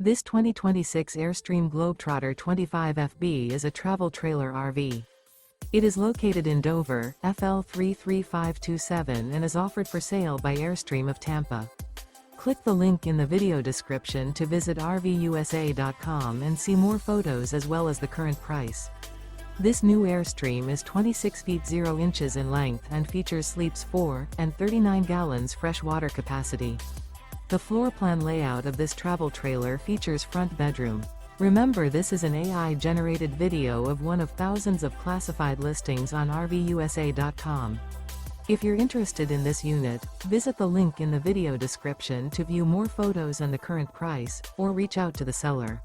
This 2026 Airstream Globetrotter 25FB is a travel trailer RV. It is located in Dover, FL 33527 and is offered for sale by Airstream of Tampa. Click the link in the video description to visit RVUSA.com and see more photos as well as the current price. This new Airstream is 26 feet 0 inches in length and features sleeps 4 and 39 gallons fresh water capacity. The floor plan layout of this travel trailer features front bedroom. Remember, this is an AI-generated video of one of thousands of classified listings on RVUSA.com. If you're interested in this unit, visit the link in the video description to view more photos and the current price, or reach out to the seller.